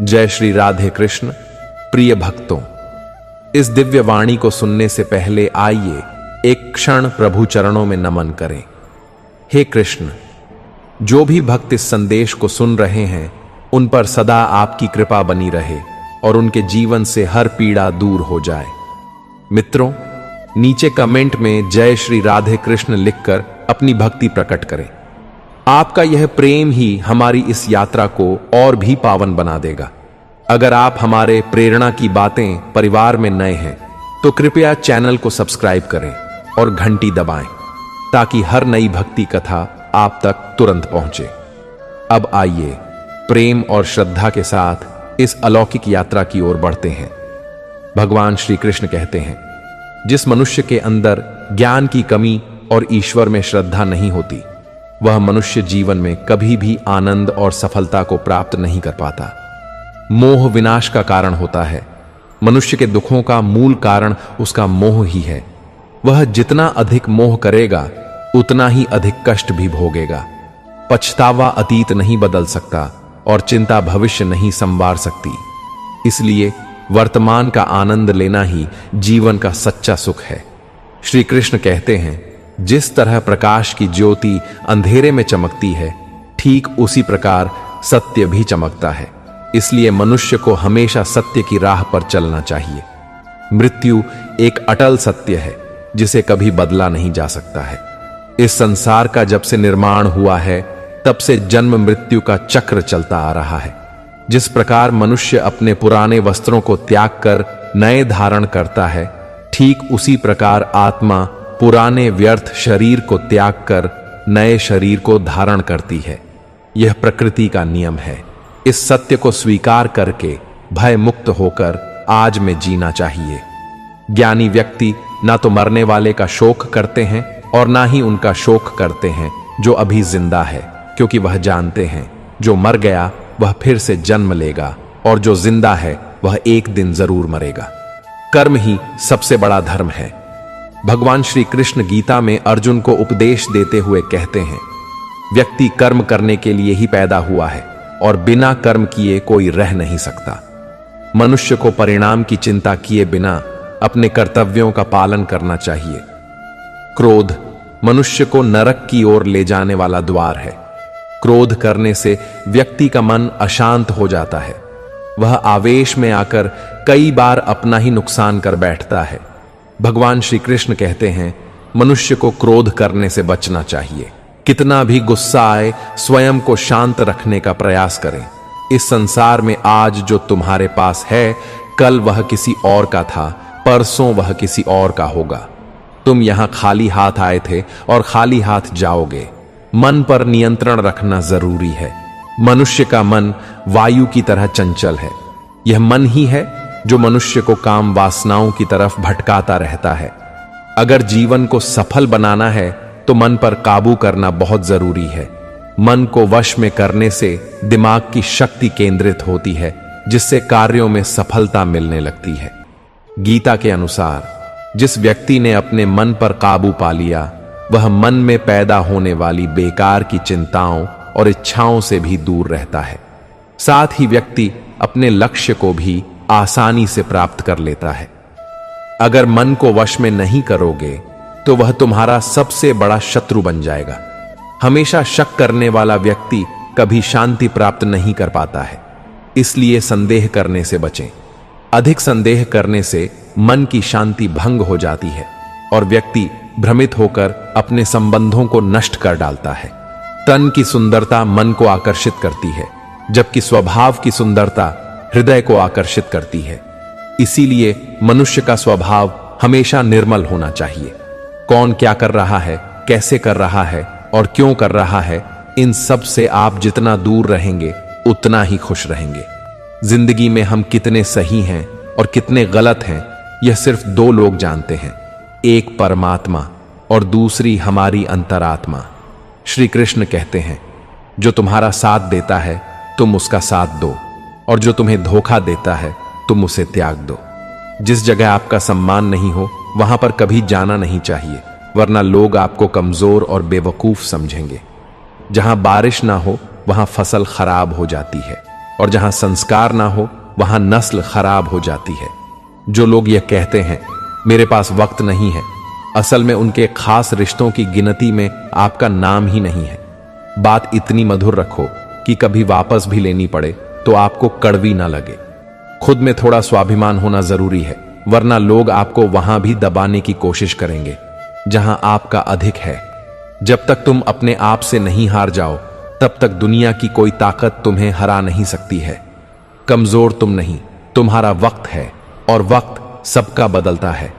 जय श्री राधे कृष्ण। प्रिय भक्तों, इस दिव्य वाणी को सुनने से पहले आइए एक क्षण प्रभु चरणों में नमन करें। हे कृष्ण, जो भी भक्त इस संदेश को सुन रहे हैं उन पर सदा आपकी कृपा बनी रहे और उनके जीवन से हर पीड़ा दूर हो जाए। मित्रों, नीचे कमेंट में जय श्री राधे कृष्ण लिखकर अपनी भक्ति प्रकट करें। आपका यह प्रेम ही हमारी इस यात्रा को और भी पावन बना देगा। अगर आप हमारे प्रेरणा की बातें परिवार में नए हैं तो कृपया चैनल को सब्सक्राइब करें और घंटी दबाएं ताकि हर नई भक्ति कथा आप तक तुरंत पहुंचे। अब आइए प्रेम और श्रद्धा के साथ इस अलौकिक यात्रा की ओर बढ़ते हैं। भगवान श्री कृष्ण कहते हैं, जिस मनुष्य के अंदर ज्ञान की कमी और ईश्वर में श्रद्धा नहीं होती, वह मनुष्य जीवन में कभी भी आनंद और सफलता को प्राप्त नहीं कर पाता। मोह विनाश का कारण होता है। मनुष्य के दुखों का मूल कारण उसका मोह ही है। वह जितना अधिक मोह करेगा उतना ही अधिक कष्ट भी भोगेगा। पछतावा अतीत नहीं बदल सकता और चिंता भविष्य नहीं संवार सकती। इसलिए वर्तमान का आनंद लेना ही जीवन का सच्चा सुख है। श्री कृष्ण कहते हैं, जिस तरह प्रकाश की ज्योति अंधेरे में चमकती है, ठीक उसी प्रकार सत्य भी चमकता है। इसलिए मनुष्य को हमेशा सत्य की राह पर चलना चाहिए। मृत्यु एक अटल सत्य है जिसे कभी बदला नहीं जा सकता है। इस संसार का जब से निर्माण हुआ है तब से जन्म मृत्यु का चक्र चलता आ रहा है। जिस प्रकार मनुष्य अपने पुराने वस्त्रों को त्याग कर नए धारण करता है, ठीक उसी प्रकार आत्मा पुराने व्यर्थ शरीर को त्याग कर नए शरीर को धारण करती है। यह प्रकृति का नियम है। इस सत्य को स्वीकार करके भय मुक्त होकर आज में जीना चाहिए। ज्ञानी व्यक्ति ना तो मरने वाले का शोक करते हैं और ना ही उनका शोक करते हैं जो अभी जिंदा है, क्योंकि वह जानते हैं जो मर गया वह फिर से जन्म लेगा और जो जिंदा है वह एक दिन जरूर मरेगा। कर्म ही सबसे बड़ा धर्म है। भगवान श्री कृष्ण गीता में अर्जुन को उपदेश देते हुए कहते हैं, व्यक्ति कर्म करने के लिए ही पैदा हुआ है और बिना कर्म किए कोई रह नहीं सकता। मनुष्य को परिणाम की चिंता किए बिना अपने कर्तव्यों का पालन करना चाहिए। क्रोध मनुष्य को नरक की ओर ले जाने वाला द्वार है। क्रोध करने से व्यक्ति का मन अशांत हो जाता है। वह आवेश में आकर कई बार अपना ही नुकसान कर बैठता है। भगवान श्री कृष्ण कहते हैं, मनुष्य को क्रोध करने से बचना चाहिए। कितना भी गुस्सा आए, स्वयं को शांत रखने का प्रयास करें। इस संसार में आज जो तुम्हारे पास है, कल वह किसी और का था, परसों वह किसी और का होगा। तुम यहां खाली हाथ आए थे और खाली हाथ जाओगे। मन पर नियंत्रण रखना जरूरी है। मनुष्य का मन वायु की तरह चंचल है। यह मन ही है जो मनुष्य को काम वासनाओं की तरफ भटकाता रहता है। अगर जीवन को सफल बनाना है तो मन पर काबू करना बहुत जरूरी है। मन को वश में करने से दिमाग की शक्ति केंद्रित होती है, जिससे कार्यों में सफलता मिलने लगती है। गीता के अनुसार जिस व्यक्ति ने अपने मन पर काबू पा लिया, वह मन में पैदा होने वाली बेकार की चिंताओं और इच्छाओं से भी दूर रहता है। साथ ही व्यक्ति अपने लक्ष्य को भी आसानी से प्राप्त कर लेता है। अगर मन को वश में नहीं करोगे तो वह तुम्हारा सबसे बड़ा शत्रु बन जाएगा। हमेशा शक करने वाला व्यक्ति कभी शांति प्राप्त नहीं कर पाता है। इसलिए संदेह करने से बचें। अधिक संदेह करने से मन की शांति भंग हो जाती है और व्यक्ति भ्रमित होकर अपने संबंधों को नष्ट कर डालता है। तन की सुंदरता मन को आकर्षित करती है, जबकि स्वभाव की सुंदरता हृदय को आकर्षित करती है। इसीलिए मनुष्य का स्वभाव हमेशा निर्मल होना चाहिए। कौन क्या कर रहा है, कैसे कर रहा है और क्यों कर रहा है, इन सब से आप जितना दूर रहेंगे उतना ही खुश रहेंगे। जिंदगी में हम कितने सही हैं और कितने गलत हैं, यह सिर्फ दो लोग जानते हैं, एक परमात्मा और दूसरी हमारी अंतरात्मा। श्री कृष्ण कहते हैं, जो तुम्हारा साथ देता है तुम उसका साथ दो, और जो तुम्हें धोखा देता है तुम उसे त्याग दो। जिस जगह आपका सम्मान नहीं हो वहां पर कभी जाना नहीं चाहिए, वरना लोग आपको कमजोर और बेवकूफ समझेंगे। जहां बारिश ना हो वहां फसल खराब हो जाती है। और जहां संस्कार ना हो वहां नस्ल खराब हो जाती है। जो लोग यह कहते हैं मेरे पास वक्त नहीं है, असल में उनके खास रिश्तों की गिनती में आपका नाम ही नहीं है। बात इतनी मधुर रखो कि कभी वापस भी लेनी पड़े तो आपको कड़वी ना लगे। खुद में थोड़ा स्वाभिमान होना जरूरी है, वरना लोग आपको वहां भी दबाने की कोशिश करेंगे जहां आपका अधिक है। जब तक तुम अपने आप से नहीं हार जाओ तब तक दुनिया की कोई ताकत तुम्हें हरा नहीं सकती है। कमजोर तुम नहीं, तुम्हारा वक्त है और वक्त सबका बदलता है।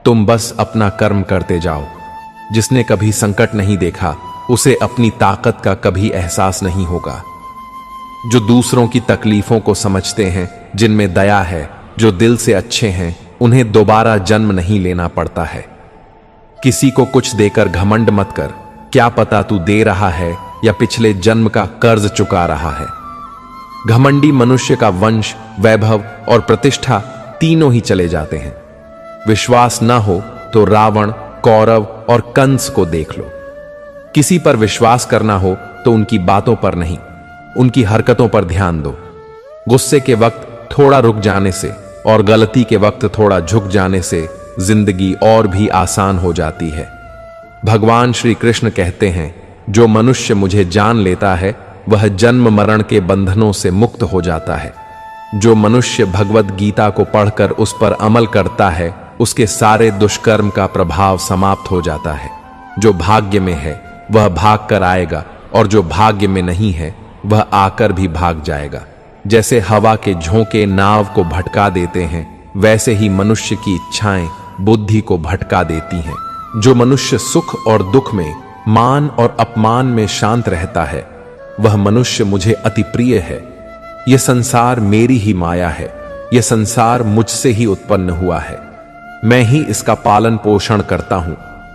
तुम बस अपना कर्म करते जाओ। जिसने कभी संकट नहीं देखा उसे अपनी ताकत का कभी एहसास नहीं होगा। जो दूसरों की तकलीफों को समझते हैं, जिनमें दया है, जो दिल से अच्छे हैं, उन्हें दोबारा जन्म नहीं लेना पड़ता है। किसी को कुछ देकर घमंड मत कर, क्या पता तू दे रहा है या पिछले जन्म का कर्ज चुका रहा है। घमंडी मनुष्य का वंश, वैभव और प्रतिष्ठा तीनों ही चले जाते हैं। विश्वास न हो तो रावण, कौरव और कंस को देख लो। किसी पर विश्वास करना हो तो उनकी बातों पर नहीं, उनकी हरकतों पर ध्यान दो। गुस्से के वक्त थोड़ा रुक जाने से और गलती के वक्त थोड़ा झुक जाने से जिंदगी और भी आसान हो जाती है। भगवान श्री कृष्ण कहते हैं, जो मनुष्य मुझे जान लेता है वह जन्म मरण के बंधनों से मुक्त हो जाता है। जो मनुष्य भगवत गीता को पढ़कर उस पर अमल करता है उसके सारे दुष्कर्म का प्रभाव समाप्त हो जाता है। जो भाग्य में है वह भाग कर आएगा और जो भाग्य में नहीं है वह आकर भी भाग जाएगा। जैसे हवा के झोंके नाव को भटका देते हैं, वैसे ही मनुष्य की इच्छाएं बुद्धि को भटका देती हैं। जो मनुष्य सुख और दुख में, मान और अपमान में शांत रहता है वह मनुष्य मुझे अति प्रिय है। यह संसार मेरी ही माया है, यह संसार मुझसे ही उत्पन्न हुआ है। मैं ही इसका पालन पोषण करता हूं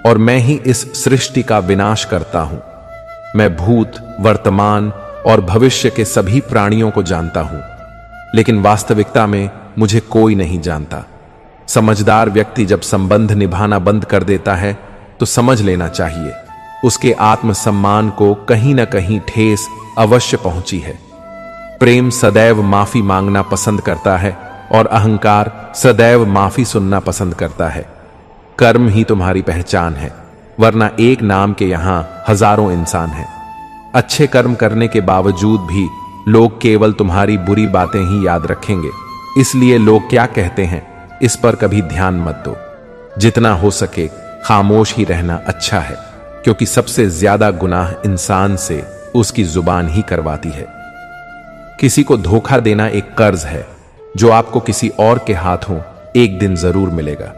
और मैं ही इस सृष्टि का विनाश करता हूं। मैं भूत, वर्तमान और भविष्य के सभी प्राणियों को जानता हूं, लेकिन वास्तविकता में मुझे कोई नहीं जानता। समझदार व्यक्ति जब संबंध निभाना बंद कर देता है तो समझ लेना चाहिए उसके आत्मसम्मान को कहीं ना कहीं ठेस अवश्य पहुंची है। प्रेम सदैव माफी मांगना पसंद करता है और अहंकार सदैव माफी सुनना पसंद करता है। कर्म ही तुम्हारी पहचान है, वरना एक नाम के यहां हजारों इंसान हैं। अच्छे कर्म करने के बावजूद भी लोग केवल तुम्हारी बुरी बातें ही याद रखेंगे। इसलिए लोग क्या कहते हैं इस पर कभी ध्यान मत दो। जितना हो सके खामोश ही रहना अच्छा है, क्योंकि सबसे ज्यादा गुनाह इंसान से उसकी जुबान ही करवाती है। किसी को धोखा देना एक कर्ज है जो आपको किसी और के हाथों एक दिन जरूर मिलेगा।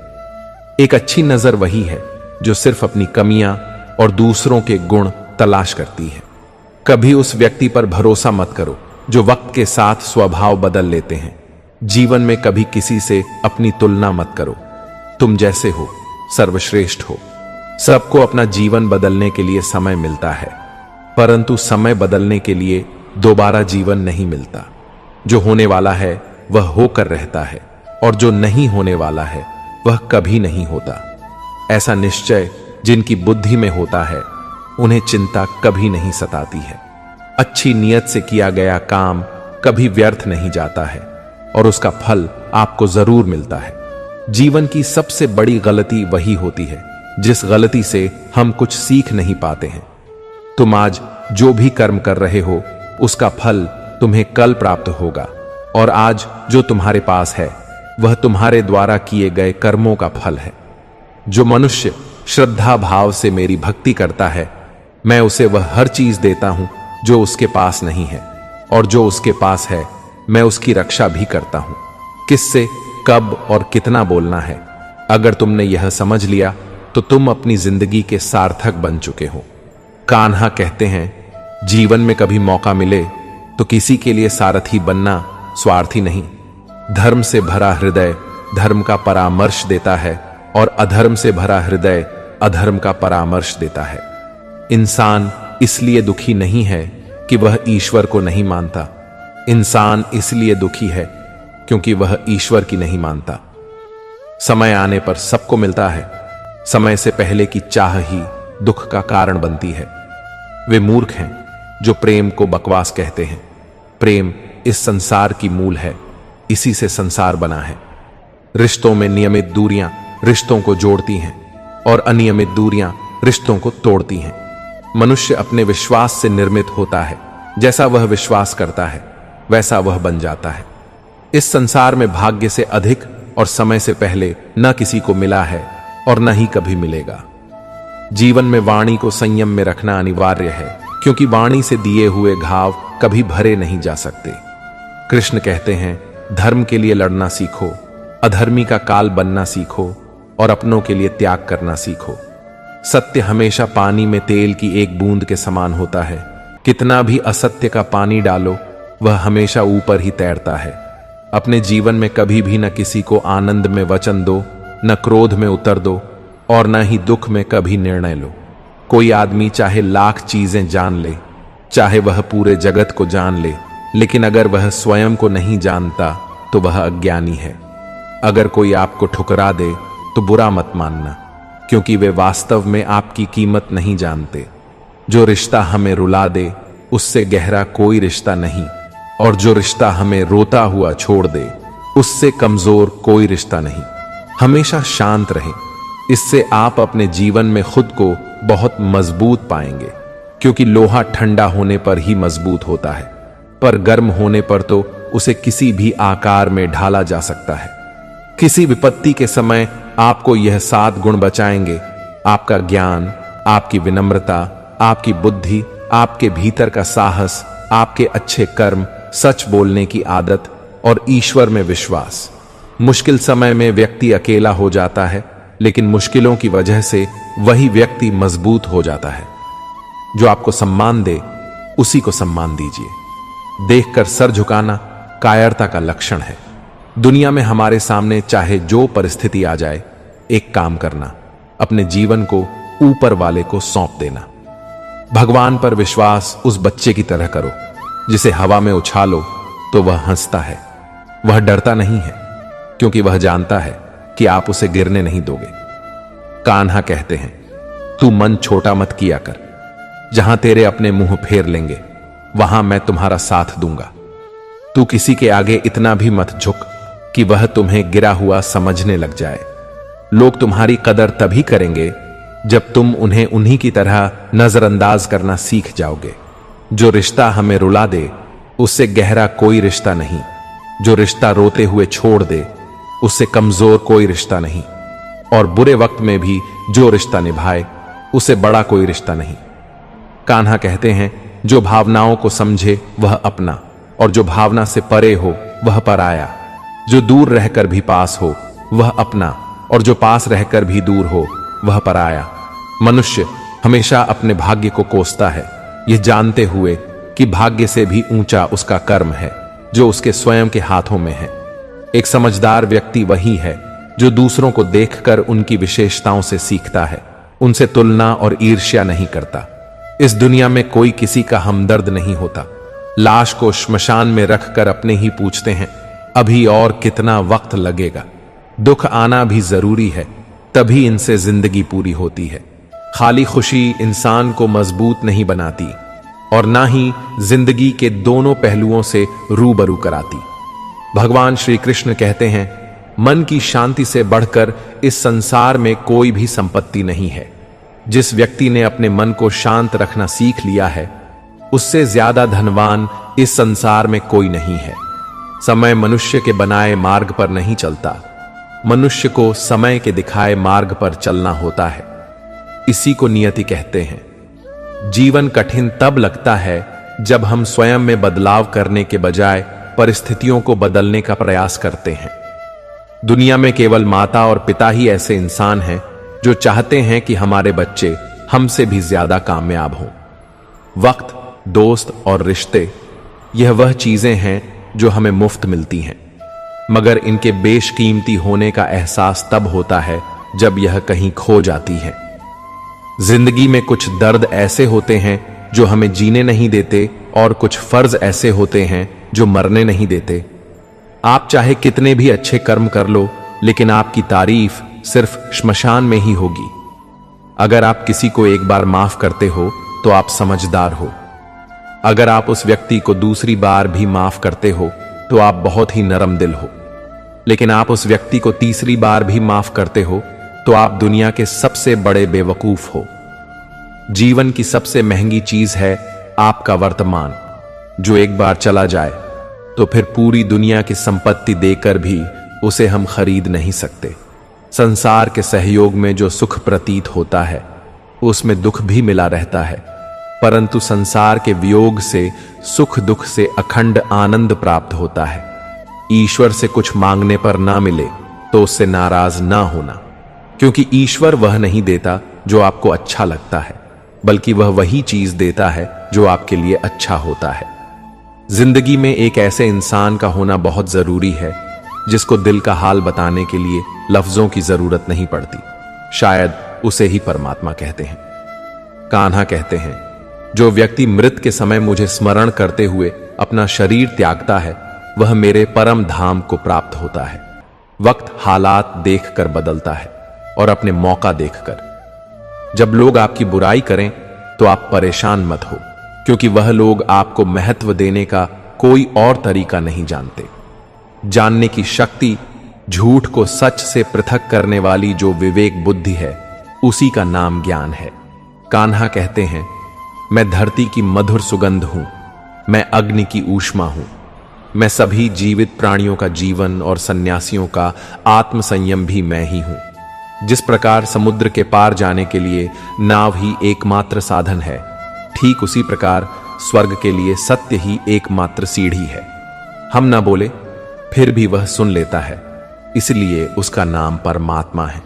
एक अच्छी नजर वही है जो सिर्फ अपनी कमियां और दूसरों के गुण तलाश करती है। कभी उस व्यक्ति पर भरोसा मत करो जो वक्त के साथ स्वभाव बदल लेते हैं। जीवन में कभी किसी से अपनी तुलना मत करो। तुम जैसे हो सर्वश्रेष्ठ हो। सबको अपना जीवन बदलने के लिए समय मिलता है, परंतु समय बदलने के लिए दोबारा जीवन नहीं मिलता। जो होने वाला है वह होकर रहता है और जो नहीं होने वाला है वह कभी नहीं होता। ऐसा निश्चय जिनकी बुद्धि में होता है उन्हें चिंता कभी नहीं सताती है। अच्छी नीयत से किया गया काम कभी व्यर्थ नहीं जाता है और उसका फल आपको जरूर मिलता है। जीवन की सबसे बड़ी गलती वही होती है जिस गलती से हम कुछ सीख नहीं पाते हैं। तुम आज जो भी कर्म कर रहे हो उसका फल तुम्हें कल प्राप्त होगा, और आज जो तुम्हारे पास है वह तुम्हारे द्वारा किए गए कर्मों का फल है। जो मनुष्य श्रद्धा भाव से मेरी भक्ति करता है, मैं उसे वह हर चीज देता हूं जो उसके पास नहीं है, और जो उसके पास है मैं उसकी रक्षा भी करता हूं। किससे कब और कितना बोलना है, अगर तुमने यह समझ लिया तो तुम अपनी जिंदगी के सार्थक बन चुके हो। कान्हा कहते हैं, जीवन में कभी मौका मिले तो किसी के लिए सारथी बनना स्वार्थी नहीं। धर्म से भरा हृदय धर्म का परामर्श देता है और अधर्म से भरा हृदय अधर्म का परामर्श देता है। इंसान इसलिए दुखी नहीं है कि वह ईश्वर को नहीं मानता। इंसान इसलिए दुखी है क्योंकि वह ईश्वर की नहीं मानता। समय आने पर सबको मिलता है। समय से पहले की चाह ही दुख का कारण बनती है। वे मूर्ख हैं जो प्रेम को बकवास कहते हैं। प्रेम इस संसार की मूल है, इसी से संसार बना है। रिश्तों में नियमित दूरियां रिश्तों को जोड़ती हैं और अनियमित दूरियां रिश्तों को तोड़ती हैं। मनुष्य अपने विश्वास से निर्मित होता है। जैसा वह विश्वास करता है वैसा वह बन जाता है। इस संसार में भाग्य से अधिक और समय से पहले न किसी को मिला है और न ही कभी मिलेगा। जीवन में वाणी को संयम में रखना अनिवार्य है, क्योंकि वाणी से दिए हुए घाव कभी भरे नहीं जा सकते। कृष्ण कहते हैं, धर्म के लिए लड़ना सीखो, अधर्मी का काल बनना सीखो और अपनों के लिए त्याग करना सीखो। सत्य हमेशा पानी में तेल की एक बूंद के समान होता है। कितना भी असत्य का पानी डालो, वह हमेशा ऊपर ही तैरता है। अपने जीवन में कभी भी न किसी को आनंद में वचन दो, न क्रोध में उतर दो और न ही दुख में कभी निर्णय लो। कोई आदमी चाहे लाख चीजें जान ले, चाहे वह पूरे जगत को जान ले, लेकिन अगर वह स्वयं को नहीं जानता तो वह अज्ञानी है। अगर कोई आपको ठुकरा दे तो बुरा मत मानना, क्योंकि वे वास्तव में आपकी कीमत नहीं जानते। जो रिश्ता हमें रुला दे उससे गहरा कोई रिश्ता नहीं, और जो रिश्ता हमें रोता हुआ छोड़ दे उससे कमजोर कोई रिश्ता नहीं। हमेशा शांत रहें, इससे आप अपने जीवन में खुद को बहुत मजबूत पाएंगे, क्योंकि लोहा ठंडा होने पर ही मजबूत होता है, पर गर्म होने पर तो उसे किसी भी आकार में ढाला जा सकता है। किसी विपत्ति के समय आपको यह 7 गुण बचाएंगे: आपका ज्ञान, आपकी विनम्रता, आपकी बुद्धि, आपके भीतर का साहस, आपके अच्छे कर्म, सच बोलने की आदत और ईश्वर में विश्वास। मुश्किल समय में व्यक्ति अकेला हो जाता है, लेकिन मुश्किलों की वजह से वही व्यक्ति मजबूत हो जाता है। जो आपको सम्मान दे उसी को सम्मान दीजिए। देखकर सर झुकाना कायरता का लक्षण है। दुनिया में हमारे सामने चाहे जो परिस्थिति आ जाए, एक काम करना, अपने जीवन को ऊपर वाले को सौंप देना। भगवान पर विश्वास उस बच्चे की तरह करो जिसे हवा में उछालो तो वह हंसता है। वह डरता नहीं है, क्योंकि वह जानता है कि आप उसे गिरने नहीं दोगे। कान्हा कहते हैं, तू मन छोटा मत किया कर, जहां तेरे अपने मुंह फेर लेंगे वहां मैं तुम्हारा साथ दूंगा। तू किसी के आगे इतना भी मत झुक कि वह तुम्हें गिरा हुआ समझने लग जाए। लोग तुम्हारी कदर तभी करेंगे जब तुम उन्हें उन्हीं की तरह नजरअंदाज करना सीख जाओगे। जो रिश्ता हमें रुला दे उससे गहरा कोई रिश्ता नहीं। जो रिश्ता रोते हुए छोड़ दे उससे कमजोर कोई रिश्ता नहीं। और बुरे वक्त में भी जो रिश्ता निभाए उससे बड़ा कोई रिश्ता नहीं। कान्हा कहते हैं, जो भावनाओं को समझे वह अपना, और जो भावना से परे हो वह पराया। जो दूर रहकर भी पास हो वह अपना, और जो पास रहकर भी दूर हो वह पराया। मनुष्य हमेशा अपने भाग्य को कोसता है, यह जानते हुए कि भाग्य से भी ऊंचा उसका कर्म है जो उसके स्वयं के हाथों में है। एक समझदार व्यक्ति वही है जो दूसरों को देखकर उनकी विशेषताओं से सीखता है, उनसे तुलना और ईर्ष्या नहीं करता। इस दुनिया में कोई किसी का हमदर्द नहीं होता। लाश को श्मशान में रखकर अपने ही पूछते हैं, अभी और कितना वक्त लगेगा। दुख आना भी जरूरी है, तभी इनसे जिंदगी पूरी होती है। खाली खुशी इंसान को मजबूत नहीं बनाती और ना ही जिंदगी के दोनों पहलुओं से रूबरू कराती। भगवान श्री कृष्ण कहते हैं, मन की शांति से बढ़कर इस संसार में कोई भी संपत्ति नहीं है। जिस व्यक्ति ने अपने मन को शांत रखना सीख लिया है, उससे ज्यादा धनवान इस संसार में कोई नहीं है। समय मनुष्य के बनाए मार्ग पर नहीं चलता, मनुष्य को समय के दिखाए मार्ग पर चलना होता है। इसी को नियति कहते हैं। जीवन कठिन तब लगता है जब हम स्वयं में बदलाव करने के बजाय परिस्थितियों को बदलने का प्रयास करते हैं। दुनिया में केवल माता और पिता ही ऐसे इंसान हैं जो चाहते हैं कि हमारे बच्चे हमसे भी ज्यादा कामयाब हों। वक्त, दोस्त और रिश्ते, यह वह चीजें हैं जो हमें मुफ्त मिलती हैं, मगर इनके बेशकीमती होने का एहसास तब होता है जब यह कहीं खो जाती है। जिंदगी में कुछ दर्द ऐसे होते हैं जो हमें जीने नहीं देते, और कुछ फर्ज ऐसे होते हैं जो मरने नहीं देते। आप चाहे कितने भी अच्छे कर्म कर लो, लेकिन आपकी तारीफ सिर्फ श्मशान में ही होगी। अगर आप किसी को एक बार माफ करते हो तो आप समझदार हो। अगर आप उस व्यक्ति को दूसरी बार भी माफ करते हो तो आप बहुत ही नरम दिल हो, लेकिन आप उस व्यक्ति को तीसरी बार भी माफ करते हो तो आप दुनिया के सबसे बड़े बेवकूफ हो। जीवन की सबसे महंगी चीज है आपका वर्तमान, जो एक बार चला जाए तो फिर पूरी दुनिया की संपत्ति देकर भी उसे हम खरीद नहीं सकते। संसार के सहयोग में जो सुख प्रतीत होता है उसमें दुख भी मिला रहता है, परंतु संसार के वियोग से सुख दुख से अखंड आनंद प्राप्त होता है। ईश्वर से कुछ मांगने पर ना मिले तो उससे नाराज ना होना, क्योंकि ईश्वर वह नहीं देता जो आपको अच्छा लगता है, बल्कि वह वही चीज देता है जो आपके लिए अच्छा होता है। जिंदगी में एक ऐसे इंसान का होना बहुत जरूरी है जिसको दिल का हाल बताने के लिए लफ्जों की जरूरत नहीं पड़ती। शायद उसे ही परमात्मा कहते हैं। कान्हा कहते हैं, जो व्यक्ति मृत के समय मुझे स्मरण करते हुए अपना शरीर त्यागता है वह मेरे परम धाम को प्राप्त होता है। वक्त हालात देखकर बदलता है और अपने मौका देखकर। जब लोग आपकी बुराई करें तो आप परेशान मत हो, क्योंकि वह लोग आपको महत्व देने का कोई और तरीका नहीं जानते। जानने की शक्ति, झूठ को सच से पृथक करने वाली जो विवेक बुद्धि है, उसी का नाम ज्ञान है। कान्हा कहते हैं, मैं धरती की मधुर सुगंध हूं, मैं अग्नि की ऊष्मा हूं, मैं सभी जीवित प्राणियों का जीवन और सन्यासियों का आत्म संयम भी मैं ही हूं। जिस प्रकार समुद्र के पार जाने के लिए नाव ही एकमात्र साधन है, ठीक उसी प्रकार स्वर्ग के लिए सत्य ही एकमात्र सीढ़ी है। हम ना बोले फिर भी वह सुन लेता है, इसलिए उसका नाम परमात्मा है।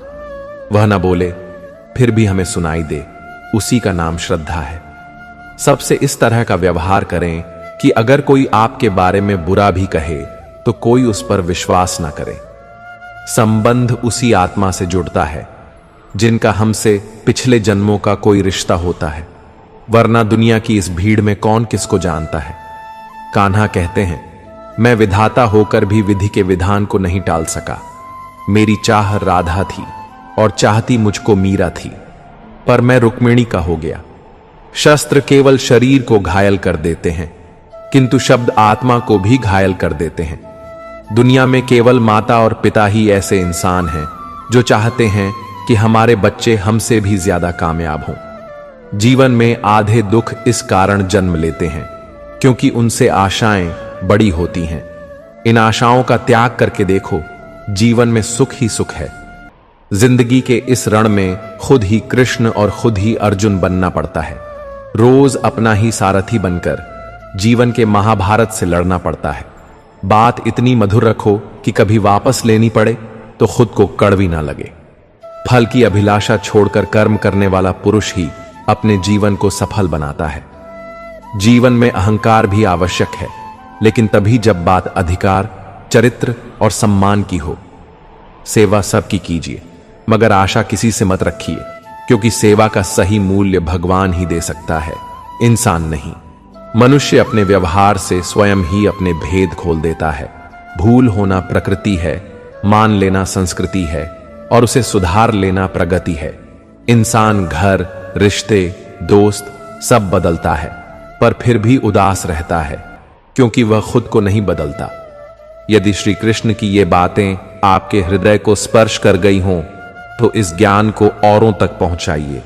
वह ना बोले फिर भी हमें सुनाई दे, उसी का नाम श्रद्धा है। सबसे इस तरह का व्यवहार करें कि अगर कोई आपके बारे में बुरा भी कहे तो कोई उस पर विश्वास ना करे। संबंध उसी आत्मा से जुड़ता है जिनका हमसे पिछले जन्मों का कोई रिश्ता होता है, वरना दुनिया की इस भीड़ में कौन किसको जानता है। कान्हा कहते हैं, मैं विधाता होकर भी विधि के विधान को नहीं टाल सका। मेरी चाह राधा थी और चाहती मुझको मीरा थी, पर मैं रुक्मिणी का हो गया। शस्त्र केवल शरीर को घायल कर देते हैं, किंतु शब्द आत्मा को भी घायल कर देते हैं। दुनिया में केवल माता और पिता ही ऐसे इंसान हैं जो चाहते हैं कि हमारे बच्चे हमसे भी ज्यादा कामयाब हों। जीवन में आधे दुख इस कारण जन्म लेते हैं क्योंकि उनसे आशाएं बड़ी होती हैं। इन आशाओं का त्याग करके देखो, जीवन में सुख ही सुख है। जिंदगी के इस रण में खुद ही कृष्ण और खुद ही अर्जुन बनना पड़ता है। रोज अपना ही सारथी बनकर जीवन के महाभारत से लड़ना पड़ता है। बात इतनी मधुर रखो कि कभी वापस लेनी पड़े तो खुद को कड़वी ना लगे। फल की अभिलाषा छोड़कर कर्म करने वाला पुरुष ही अपने जीवन को सफल बनाता है। जीवन में अहंकार भी आवश्यक है, लेकिन तभी जब बात अधिकार, चरित्र और सम्मान की हो। सेवा सबकी कीजिए, मगर आशा किसी से मत रखिए, क्योंकि सेवा का सही मूल्य भगवान ही दे सकता है, इंसान नहीं। मनुष्य अपने व्यवहार से स्वयं ही अपने भेद खोल देता है। भूल होना प्रकृति है, मान लेना संस्कृति है और उसे सुधार लेना प्रगति है। इंसान घर, रिश्ते, दोस्त सब बदलता है, पर फिर भी उदास रहता है क्योंकि वह खुद को नहीं बदलता। यदि श्री कृष्ण की ये बातें आपके हृदय को स्पर्श कर गई हों तो इस ज्ञान को औरों तक पहुंचाइए।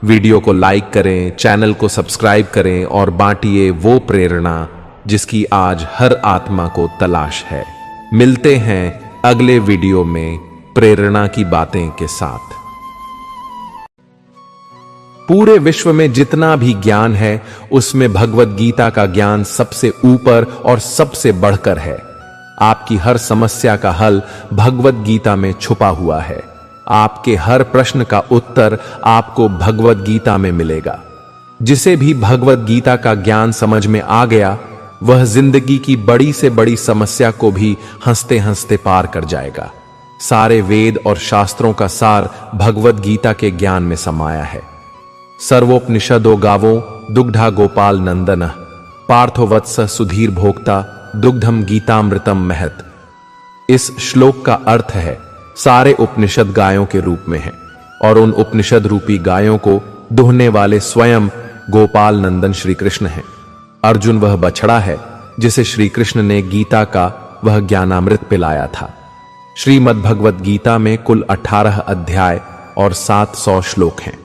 वीडियो को लाइक करें, चैनल को सब्सक्राइब करें और बांटिए वो प्रेरणा जिसकी आज हर आत्मा को तलाश है। मिलते हैं अगले वीडियो में प्रेरणा की बातें के साथ। पूरे विश्व में जितना भी ज्ञान है उसमें भगवत गीता का ज्ञान सबसे ऊपर और सबसे बढ़कर है। आपकी हर समस्या का हल भगवत गीता में छुपा हुआ है। आपके हर प्रश्न का उत्तर आपको भगवत गीता में मिलेगा। जिसे भी भगवत गीता का ज्ञान समझ में आ गया वह जिंदगी की बड़ी से बड़ी समस्या को भी हंसते हंसते पार कर जाएगा। सारे वेद और शास्त्रों का सार भगवत गीता के ज्ञान में समाया है। सर्वोपनिषदो गावो दुग्धा गोपाल नंदन पार्थो वत्स सुधीर भोक्ता दुग्धम गीतामृतम महत। इस श्लोक का अर्थ है सारे उपनिषद गायों के रूप में हैं और उन उपनिषद रूपी गायों को दुहने वाले स्वयं गोपाल नंदन श्री कृष्ण हैं। अर्जुन वह बछड़ा है जिसे श्री कृष्ण ने गीता का वह ज्ञानामृत पिलाया था। श्रीमद् भगवत गीता में कुल 18 अध्याय और 700 श्लोक हैं।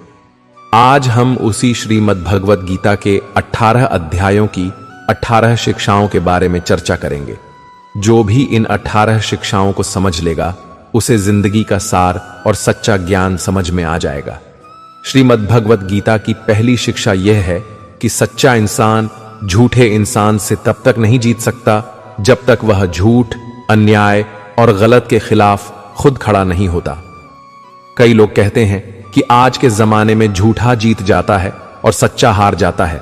आज हम उसी श्रीमद् भगवत गीता के 18 अध्यायों की 18 शिक्षाओं के बारे में चर्चा करेंगे। जो भी इन 18 शिक्षाओं को समझ लेगा उसे जिंदगी का सार और सच्चा ज्ञान समझ में आ जाएगा। श्रीमद् भगवत गीता की पहली शिक्षा यह है कि सच्चा इंसान झूठे इंसान से तब तक नहीं जीत सकता जब तक वह झूठ, अन्याय और गलत के खिलाफ खुद खड़ा नहीं होता। कई लोग कहते हैं कि आज के जमाने में झूठा जीत जाता है और सच्चा हार जाता है,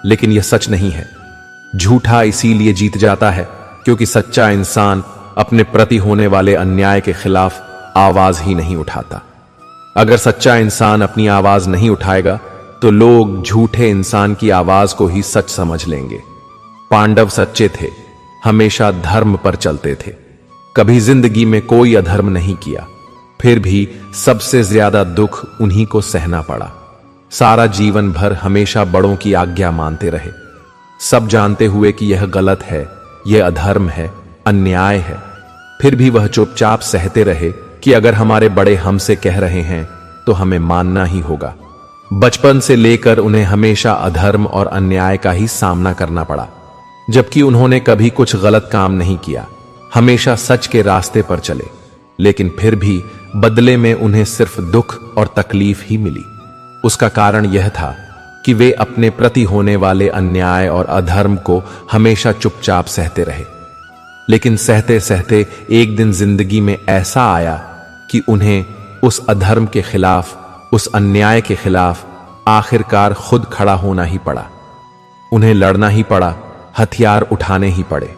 लेकिन यह सच नहीं है। झूठा इसीलिए जीत जाता है क्योंकि सच्चा इंसान अपने प्रति होने वाले अन्याय के खिलाफ आवाज ही नहीं उठाता। अगर सच्चा इंसान अपनी आवाज नहीं उठाएगा तो लोग झूठे इंसान की आवाज को ही सच समझ लेंगे। पांडव सच्चे थे, हमेशा धर्म पर चलते थे, कभी जिंदगी में कोई अधर्म नहीं किया, फिर भी सबसे ज्यादा दुख उन्हीं को सहना पड़ा। सारा जीवन भर हमेशा बड़ों की आज्ञा मानते रहे, सब जानते हुए कि यह गलत है, यह अधर्म है, अन्याय है, फिर भी वह चुपचाप सहते रहे कि अगर हमारे बड़े हमसे कह रहे हैं तो हमें मानना ही होगा। बचपन से लेकर उन्हें हमेशा अधर्म और अन्याय का ही सामना करना पड़ा, जबकि उन्होंने कभी कुछ गलत काम नहीं किया, हमेशा सच के रास्ते पर चले, लेकिन फिर भी बदले में उन्हें सिर्फ दुख और तकलीफ ही मिली। उसका कारण यह था कि वे अपने प्रति होने वाले अन्याय और अधर्म को हमेशा चुपचाप सहते रहे। लेकिन सहते सहते एक दिन जिंदगी में ऐसा आया कि उन्हें उस अधर्म के खिलाफ, उस अन्याय के खिलाफ आखिरकार खुद खड़ा होना ही पड़ा। उन्हें लड़ना ही पड़ा, हथियार उठाने ही पड़े।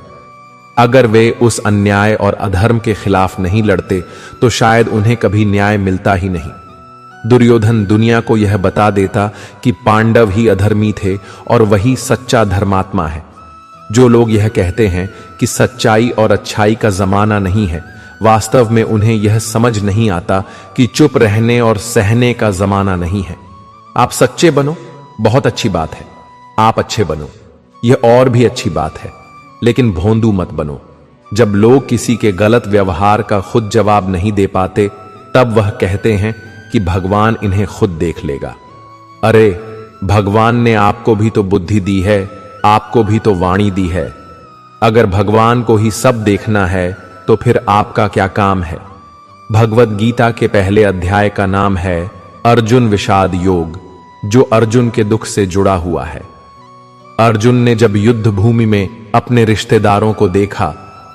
अगर वे उस अन्याय और अधर्म के खिलाफ नहीं लड़ते तो शायद उन्हें कभी न्याय मिलता ही नहीं। दुर्योधन दुनिया को यह बता देता कि पांडव ही अधर्मी थे और वही सच्चा धर्मात्मा है। जो लोग यह कहते हैं कि सच्चाई और अच्छाई का जमाना नहीं है, वास्तव में उन्हें यह समझ नहीं आता कि चुप रहने और सहने का जमाना नहीं है। आप सच्चे बनो, बहुत अच्छी बात है, आप अच्छे बनो, यह और भी अच्छी बात है, लेकिन भोंदू मत बनो। जब लोग किसी के गलत व्यवहार का खुद जवाब नहीं दे पाते तब वह कहते हैं कि भगवान इन्हें खुद देख लेगा। अरे, भगवान ने आपको भी तो बुद्धि दी है, आपको भी तो वाणी दी है। अगर भगवान को ही सब देखना है तो फिर आपका क्या काम है। भगवत गीता के पहले अध्याय का नाम है अर्जुन विषाद योग, जो अर्जुन के दुख से जुड़ा हुआ है। अर्जुन ने जब युद्ध भूमि में अपने रिश्तेदारों को देखा,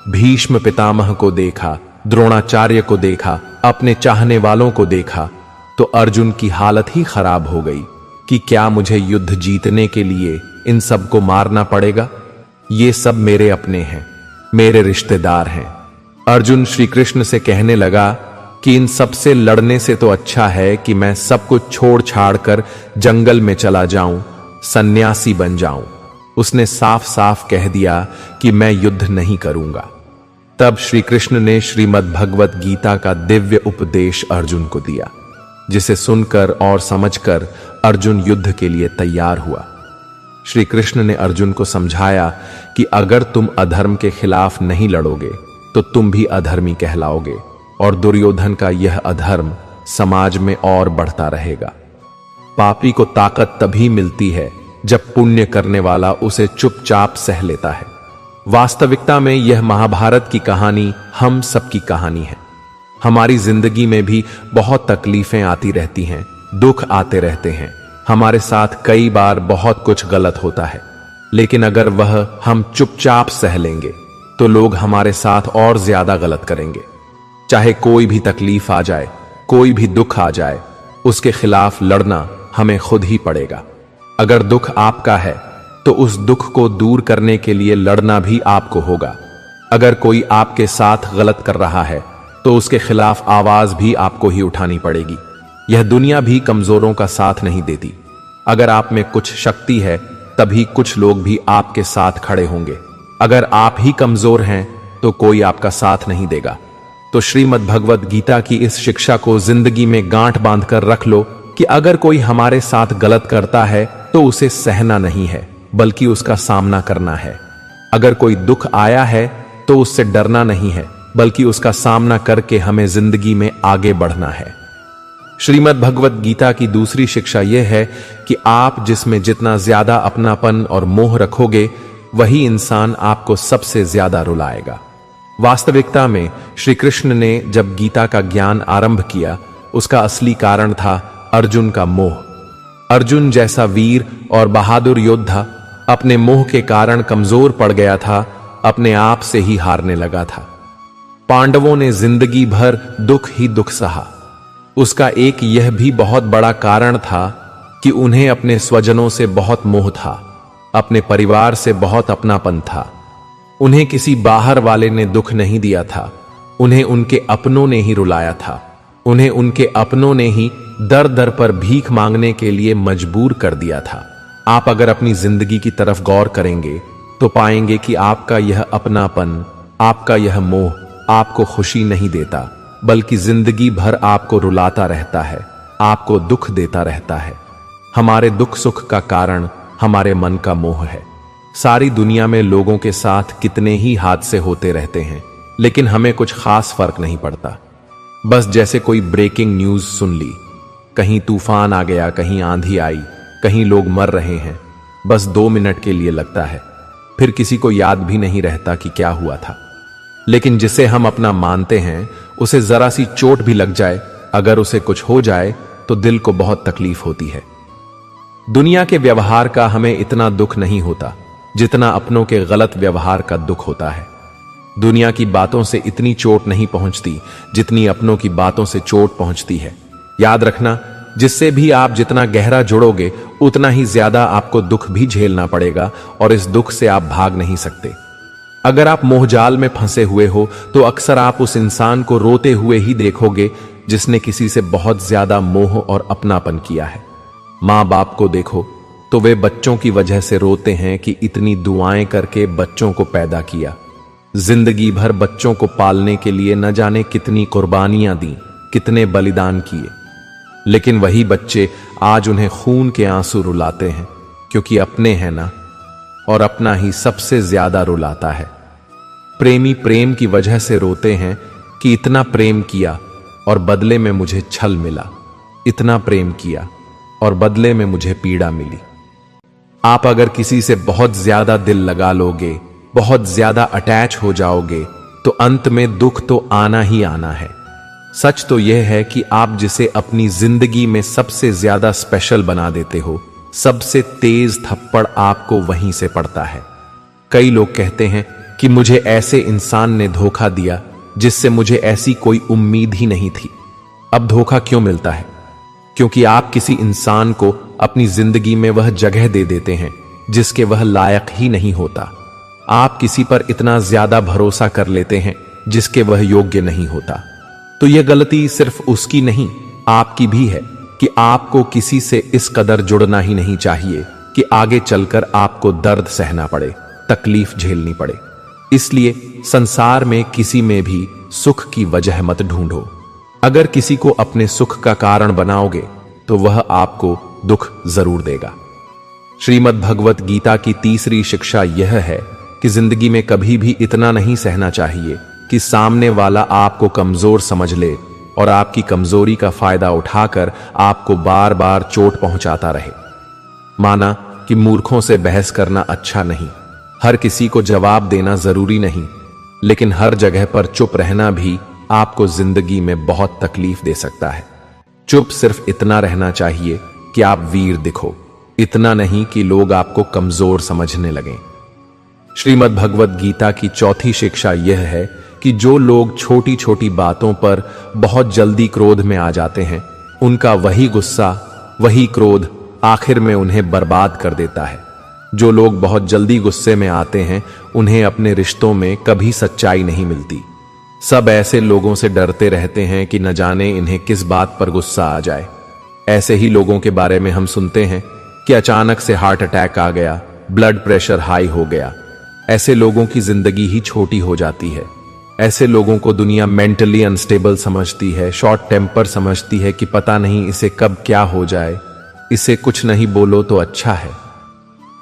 भीष्म पितामह को देखा, द्रोणाचार्य को देखा, अपने चाहने वालों को देखा, तो अर्जुन की हालत ही खराब हो गई कि क्या मुझे युद्ध जीतने के लिए इन सबको मारना पड़ेगा? ये सब मेरे अपने हैं, मेरे रिश्तेदार हैं। अर्जुन श्री कृष्ण से कहने लगा कि इन सब से लड़ने से तो अच्छा है कि मैं सब कुछ छोड़ छाड़ कर जंगल में चला जाऊं, सन्यासी बन जाऊं। उसने साफ साफ कह दिया कि मैं युद्ध नहीं करूंगा। तब श्री कृष्ण ने श्रीमद् भगवत गीता का दिव्य उपदेश अर्जुन को दिया, जिसे सुनकर और समझकर अर्जुन युद्ध के लिए तैयार हुआ। श्री कृष्ण ने अर्जुन को समझाया कि अगर तुम अधर्म के खिलाफ नहीं लड़ोगे तो तुम भी अधर्मी कहलाओगे और दुर्योधन का यह अधर्म समाज में और बढ़ता रहेगा। पापी को ताकत तभी मिलती है जब पुण्य करने वाला उसे चुपचाप सह लेता है। वास्तविकता में यह महाभारत की कहानी हम सबकी कहानी है। हमारी जिंदगी में भी बहुत तकलीफें आती रहती हैं, दुख आते रहते हैं, हमारे साथ कई बार बहुत कुछ गलत होता है, लेकिन अगर वह हम चुपचाप सह लेंगे तो लोग हमारे साथ और ज्यादा गलत करेंगे। चाहे कोई भी तकलीफ आ जाए, कोई भी दुख आ जाए, उसके खिलाफ लड़ना हमें खुद ही पड़ेगा। अगर दुख आपका है तो उस दुख को दूर करने के लिए लड़ना भी आपको होगा। अगर कोई आपके साथ गलत कर रहा है तो उसके खिलाफ आवाज भी आपको ही उठानी पड़ेगी। यह दुनिया भी कमजोरों का साथ नहीं देती। अगर आप में कुछ शक्ति है तभी कुछ लोग भी आपके साथ खड़े होंगे। अगर आप ही कमजोर हैं तो कोई आपका साथ नहीं देगा। तो श्रीमद् भगवत गीता की इस शिक्षा को जिंदगी में गांठ बांधकर रख लो कि अगर कोई हमारे साथ गलत करता है तो उसे सहना नहीं है, बल्कि उसका सामना करना है। अगर कोई दुख आया है तो उससे डरना नहीं है, बल्कि उसका सामना करके हमें जिंदगी में आगे बढ़ना है। श्रीमद् भगवत गीता की दूसरी शिक्षा यह है कि आप जिसमें जितना ज्यादा अपनापन और मोह रखोगे, वही इंसान आपको सबसे ज्यादा रुलाएगा। वास्तविकता में श्री कृष्ण ने जब गीता का ज्ञान आरंभ किया, उसका असली कारण था अर्जुन का मोह। अर्जुन जैसा वीर और बहादुर योद्धा अपने मोह के कारण कमजोर पड़ गया था, अपने आप से ही हारने लगा था। पांडवों ने जिंदगी भर दुख ही दुख सहा। उसका एक यह भी बहुत बड़ा कारण था कि उन्हें अपने स्वजनों से बहुत मोह था, अपने परिवार से बहुत अपनापन था। उन्हें किसी बाहर वाले ने दुख नहीं दिया था, उन्हें उनके अपनों ने ही रुलाया था। उन्हें उनके अपनों ने ही दर दर पर भीख मांगने के लिए मजबूर कर दिया था। आप अगर अपनी जिंदगी की तरफ गौर करेंगे तो पाएंगे कि आपका यह अपनापन, आपका यह मोह आपको खुशी नहीं देता, बल्कि जिंदगी भर आपको रुलाता रहता है, आपको दुख देता रहता है। हमारे दुख सुख का कारण हमारे मन का मोह है। सारी दुनिया में लोगों के साथ कितने ही हादसे होते रहते हैं, लेकिन हमें कुछ खास फर्क नहीं पड़ता। बस जैसे कोई ब्रेकिंग न्यूज सुन ली, कहीं तूफान आ गया, कहीं आंधी आई, कहीं लोग मर रहे हैं, बस 2 मिनट के लिए लगता है, फिर किसी को याद भी नहीं रहता कि क्या हुआ था। लेकिन जिसे हम अपना मानते हैं, उसे जरा सी चोट भी लग जाए, अगर उसे कुछ हो जाए तो दिल को बहुत तकलीफ होती है। दुनिया के व्यवहार का हमें इतना दुख नहीं होता जितना अपनों के गलत व्यवहार का दुख होता है। दुनिया की बातों से इतनी चोट नहीं पहुंचती जितनी अपनों की बातों से चोट पहुंचती है। याद रखना, जिससे भी आप जितना गहरा जुड़ोगे, उतना ही ज्यादा आपको दुख भी झेलना पड़ेगा और इस दुख से आप भाग नहीं सकते। अगर आप मोहजाल में फंसे हुए हो तो अक्सर आप उस इंसान को रोते हुए ही देखोगे जिसने किसी से बहुत ज्यादा मोह और अपनापन किया है। माँ बाप को देखो तो वे बच्चों की वजह से रोते हैं कि इतनी दुआएं करके बच्चों को पैदा किया, जिंदगी भर बच्चों को पालने के लिए न जाने कितनी कुर्बानियां दी, कितने बलिदान किए, लेकिन वही बच्चे आज उन्हें खून के आंसू रुलाते हैं, क्योंकि अपने हैं ना, और अपना ही सबसे ज्यादा रुलाता है। प्रेमी प्रेम की वजह से रोते हैं कि इतना प्रेम किया और बदले में मुझे छल मिला, इतना प्रेम किया और बदले में मुझे पीड़ा मिली। आप अगर किसी से बहुत ज्यादा दिल लगा लोगे, बहुत ज्यादा अटैच हो जाओगे, तो अंत में दुख तो आना ही आना है। सच तो यह है कि आप जिसे अपनी जिंदगी में सबसे ज्यादा स्पेशल बना देते हो, सबसे तेज थप्पड़ आपको वहीं से पड़ता है। कई लोग कहते हैं कि मुझे ऐसे इंसान ने धोखा दिया जिससे मुझे ऐसी कोई उम्मीद ही नहीं थी। अब धोखा क्यों मिलता है? क्योंकि आप किसी इंसान को अपनी जिंदगी में वह जगह दे देते हैं जिसके वह लायक ही नहीं होता। आप किसी पर इतना ज्यादा भरोसा कर लेते हैं जिसके वह योग्य नहीं होता। तो यह गलती सिर्फ उसकी नहीं, आपकी भी है कि आपको किसी से इस कदर जुड़ना ही नहीं चाहिए कि आगे चलकर आपको दर्द सहना पड़े, तकलीफ झेलनी पड़े। इसलिए संसार में किसी में भी सुख की वजह मत ढूंढो। अगर किसी को अपने सुख का कारण बनाओगे तो वह आपको दुख जरूर देगा। श्रीमद् भगवत गीता की तीसरी शिक्षा यह है कि जिंदगी में कभी भी इतना नहीं सहना चाहिए कि सामने वाला आपको कमजोर समझ ले और आपकी कमजोरी का फायदा उठाकर आपको बार बार चोट पहुंचाता रहे। माना कि मूर्खों से बहस करना अच्छा नहीं, हर किसी को जवाब देना जरूरी नहीं, लेकिन हर जगह पर चुप रहना भी आपको जिंदगी में बहुत तकलीफ दे सकता है। चुप सिर्फ इतना रहना चाहिए कि आप वीर दिखो, इतना नहीं कि लोग आपको कमजोर समझने लगें। श्रीमद् भगवत गीता की चौथी शिक्षा यह है कि जो लोग छोटी छोटी बातों पर बहुत जल्दी क्रोध में आ जाते हैं, उनका वही गुस्सा, वही क्रोध आखिर में उन्हें बर्बाद कर देता है। जो लोग बहुत जल्दी गुस्से में आते हैं, उन्हें अपने रिश्तों में कभी सच्चाई नहीं मिलती। सब ऐसे लोगों से डरते रहते हैं कि न जाने इन्हें किस बात पर गुस्सा आ जाए। ऐसे ही लोगों के बारे में हम सुनते हैं कि अचानक से हार्ट अटैक आ गया, ब्लड प्रेशर हाई हो गया। ऐसे लोगों की जिंदगी ही छोटी हो जाती है। ऐसे लोगों को दुनिया मेंटली अनस्टेबल समझती है, शॉर्ट टेम्पर समझती है कि पता नहीं इसे कब क्या हो जाए, इसे कुछ नहीं बोलो तो अच्छा है।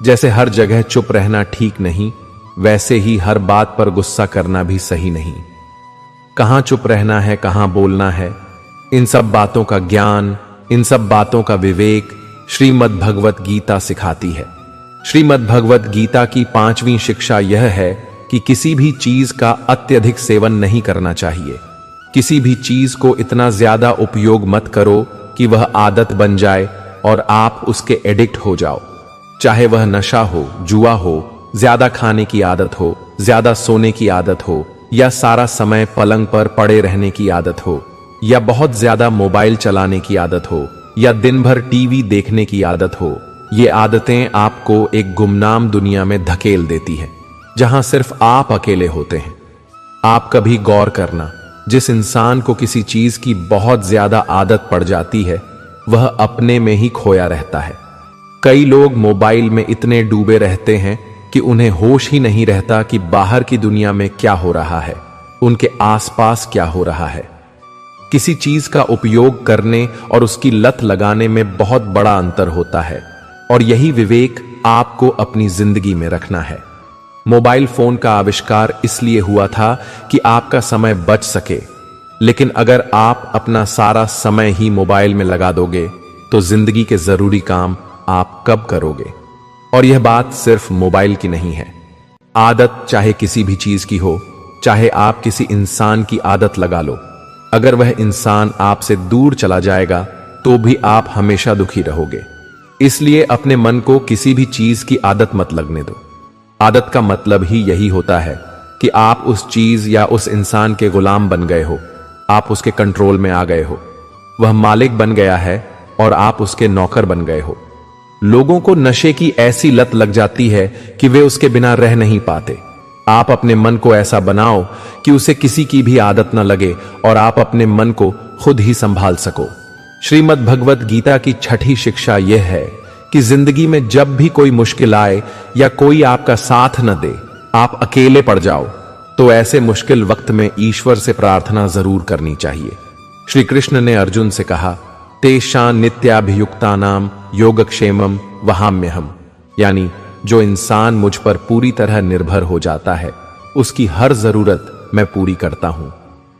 जैसे हर जगह चुप रहना ठीक नहीं, वैसे ही हर बात पर गुस्सा करना भी सही नहीं। कहां चुप रहना है, कहां बोलना है, इन सब बातों का ज्ञान, इन सब बातों का विवेक श्रीमद् भगवत गीता सिखाती है। श्रीमद् भगवत गीता की 5वीं शिक्षा यह है कि किसी भी चीज का अत्यधिक सेवन नहीं करना चाहिए। किसी भी चीज को इतना ज्यादा उपयोग मत करो कि वह आदत बन जाए और आप उसके एडिक्ट हो जाओ। चाहे वह नशा हो, जुआ हो, ज्यादा खाने की आदत हो, ज्यादा सोने की आदत हो, या सारा समय पलंग पर पड़े रहने की आदत हो, या बहुत ज्यादा मोबाइल चलाने की आदत हो, या दिन भर टीवी देखने की आदत हो। ये आदतें आपको एक गुमनाम दुनिया में धकेल देती है, जहां सिर्फ आप अकेले होते हैं। आप कभी गौर करना, जिस इंसान को किसी चीज की बहुत ज्यादा आदत पड़ जाती है, वह अपने में ही खोया रहता है। कई लोग मोबाइल में इतने डूबे रहते हैं कि उन्हें होश ही नहीं रहता कि बाहर की दुनिया में क्या हो रहा है, उनके आसपास क्या हो रहा है। किसी चीज का उपयोग करने और उसकी लत लगाने में बहुत बड़ा अंतर होता है, और यही विवेक आपको अपनी जिंदगी में रखना है। मोबाइल फोन का आविष्कार इसलिए हुआ था कि आपका समय बच सके, लेकिन अगर आप अपना सारा समय ही मोबाइल में लगा दोगे तो जिंदगी के जरूरी काम आप कब करोगे? और यह बात सिर्फ मोबाइल की नहीं है। आदत चाहे किसी भी चीज की हो, चाहे आप किसी इंसान की आदत लगा लो, अगर वह इंसान आपसे दूर चला जाएगा तो भी आप हमेशा दुखी रहोगे। इसलिए अपने मन को किसी भी चीज की आदत मत लगने दो। आदत का मतलब ही यही होता है कि आप उस चीज या उस इंसान के गुलाम बन गए हो, आप उसके कंट्रोल में आ गए हो। वह मालिक बन गया है और आप उसके नौकर बन गए हो। लोगों को नशे की ऐसी लत लग जाती है कि वे उसके बिना रह नहीं पाते। आप अपने मन को ऐसा बनाओ कि उसे किसी की भी आदत न लगे और आप अपने मन को खुद ही संभाल सको। श्रीमद् भगवत गीता की 6ठी शिक्षा यह है कि जिंदगी में जब भी कोई मुश्किल आए या कोई आपका साथ न दे, आप अकेले पड़ जाओ, तो ऐसे मुश्किल वक्त में ईश्वर से प्रार्थना जरूर करनी चाहिए। श्री कृष्ण ने अर्जुन से कहा, तेषां नित्याभियुक्तानाम योगक्षेमम वहाम्यहम्, यानी जो इंसान मुझ पर पूरी तरह निर्भर हो जाता है, उसकी हर जरूरत मैं पूरी करता हूं।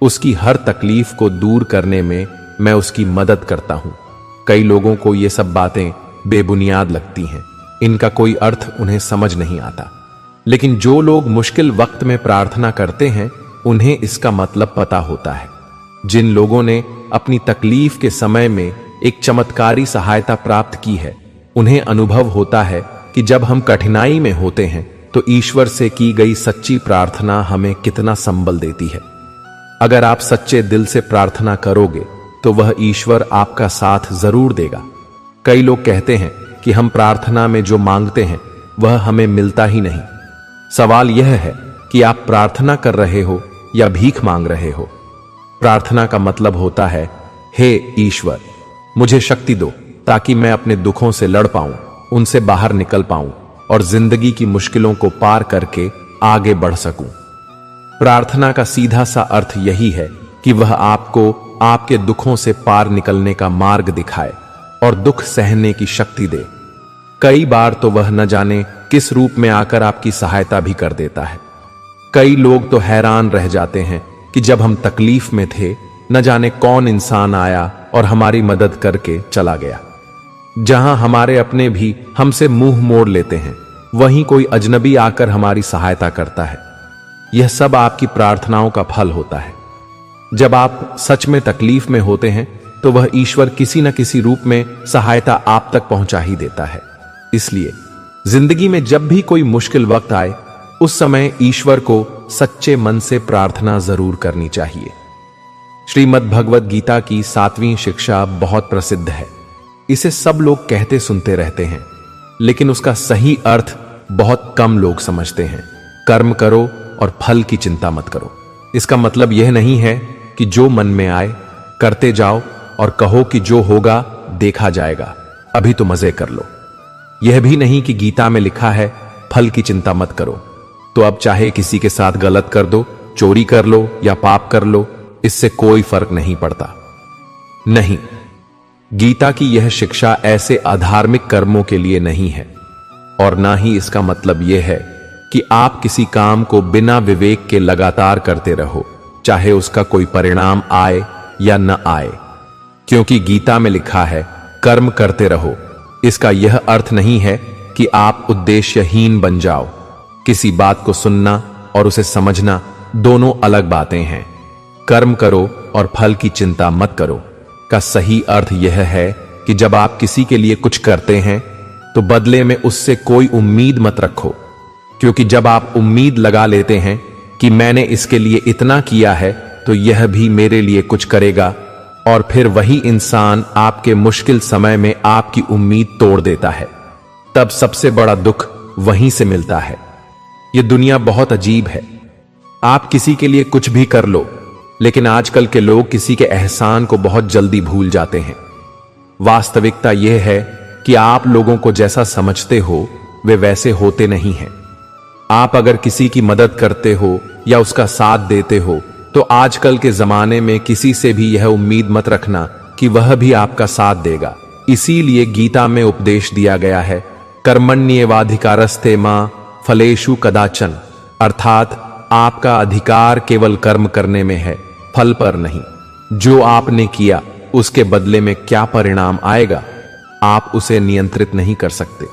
उसकी हर तकलीफ को दूर करने में मैं उसकी मदद करता हूं। कई लोगों को ये सब बातें बेबुनियाद लगती हैं, इनका कोई अर्थ उन्हें समझ नहीं आता। लेकिन जो लोग मुश्किल वक्त में प्रार्थना करते हैं, उन्हें इसका मतलब पता होता है। जिन लोगों ने अपनी तकलीफ के समय में एक चमत्कारी सहायता प्राप्त की है, उन्हें अनुभव होता है कि जब हम कठिनाई में होते हैं तो ईश्वर से की गई सच्ची प्रार्थना हमें कितना संबल देती है। अगर आप सच्चे दिल से प्रार्थना करोगे तो वह ईश्वर आपका साथ जरूर देगा। कई लोग कहते हैं कि हम प्रार्थना में जो मांगते हैं वह हमें मिलता ही नहीं। सवाल यह है कि आप प्रार्थना कर रहे हो या भीख मांग रहे हो। प्रार्थना का मतलब होता है, हे ईश्वर, मुझे शक्ति दो ताकि मैं अपने दुखों से लड़ पाऊं, उनसे बाहर निकल पाऊं और जिंदगी की मुश्किलों को पार करके आगे बढ़ सकूं। प्रार्थना का सीधा सा अर्थ यही है कि वह आपको आपके दुखों से पार निकलने का मार्ग दिखाए और दुख सहने की शक्ति दे। कई बार तो वह न जाने किस रूप में आकर आपकी सहायता भी कर देता है। कई लोग तो हैरान रह जाते हैं कि जब हम तकलीफ में थे, न जाने कौन इंसान आया और हमारी मदद करके चला गया। जहां हमारे अपने भी हमसे मुंह मोड़ लेते हैं, वहीं कोई अजनबी आकर हमारी सहायता करता है। यह सब आपकी प्रार्थनाओं का फल होता है। जब आप सच में तकलीफ में होते हैं तो वह ईश्वर किसी न किसी रूप में सहायता आप तक पहुंचा ही देता है। इसलिए जिंदगी में जब भी कोई मुश्किल वक्त आए, उस समय ईश्वर को सच्चे मन से प्रार्थना जरूर करनी चाहिए। श्रीमद् भगवत गीता की 7वीं शिक्षा बहुत प्रसिद्ध है। इसे सब लोग कहते सुनते रहते हैं, लेकिन उसका सही अर्थ बहुत कम लोग समझते हैं। कर्म करो और फल की चिंता मत करो। इसका मतलब यह नहीं है कि जो मन में आए करते जाओ और कहो कि जो होगा देखा जाएगा, अभी तो मजे कर लो। यह भी नहीं कि गीता में लिखा है फल की चिंता मत करो, तो अब चाहे किसी के साथ गलत कर दो, चोरी कर लो या पाप कर लो, इससे कोई फर्क नहीं पड़ता। नहीं, गीता की यह शिक्षा ऐसे अधार्मिक कर्मों के लिए नहीं है। और ना ही इसका मतलब यह है कि आप किसी काम को बिना विवेक के लगातार करते रहो, चाहे उसका कोई परिणाम आए या न आए। क्योंकि गीता में लिखा है, कर्म करते रहो। इसका यह अर्थ नहीं है कि आप उद्देश्यहीन बन जाओ। किसी बात को सुनना और उसे समझना दोनों अलग बातें हैं। कर्म करो और फल की चिंता मत करो का सही अर्थ यह है कि जब आप किसी के लिए कुछ करते हैं तो बदले में उससे कोई उम्मीद मत रखो। क्योंकि जब आप उम्मीद लगा लेते हैं कि मैंने इसके लिए इतना किया है तो यह भी मेरे लिए कुछ करेगा, और फिर वही इंसान आपके मुश्किल समय में आपकी उम्मीद तोड़ देता है, तब सबसे बड़ा दुख वहीं से मिलता है। यह दुनिया बहुत अजीब है। आप किसी के लिए कुछ भी कर लो, लेकिन आजकल के लोग किसी के एहसान को बहुत जल्दी भूल जाते हैं। वास्तविकता यह है कि आप लोगों को जैसा समझते हो वे वैसे होते नहीं हैं। आप अगर किसी की मदद करते हो या उसका साथ देते हो तो आजकल के जमाने में किसी से भी यह उम्मीद मत रखना कि वह भी आपका साथ देगा। इसीलिए गीता में उपदेश दिया गया है, कर्मण्येवाधिकारस्ते मा फलेषु कदाचन, अर्थात आपका अधिकार केवल कर्म करने में है, फल पर नहीं। जो आपने किया उसके बदले में क्या परिणाम आएगा आप उसे नियंत्रित नहीं कर सकते।